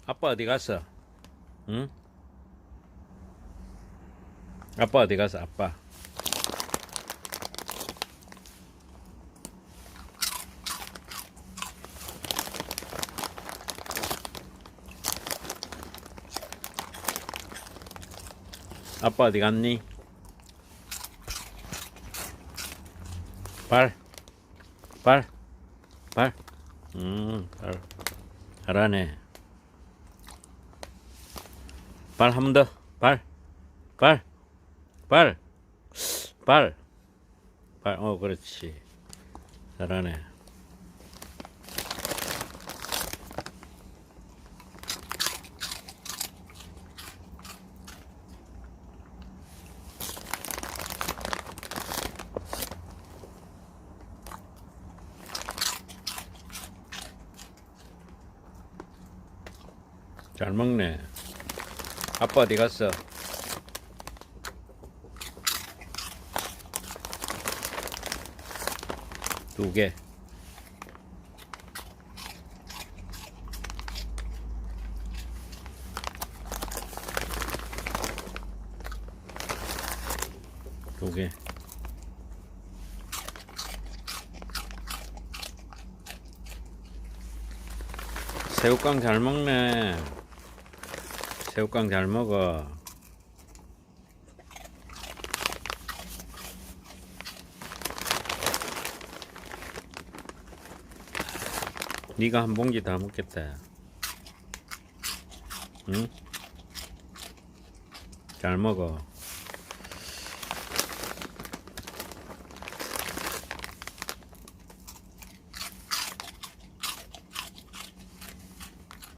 아빠 어디 갔어? 응? 아빠 어디 갔어? 아빠. 아빠 어디 갔니? 발, 발, 발. 발. 잘하네. 발 한 번 더. 발, 발, 발, 발, 발. 그렇지. 잘하네. 잘 먹네. 아빠 어디 갔어? 두 개. 두 개. 새우깡 잘 먹네. 새우깡 잘 먹어. 네가 한 봉지 다 먹겠다. 응? 잘 먹어.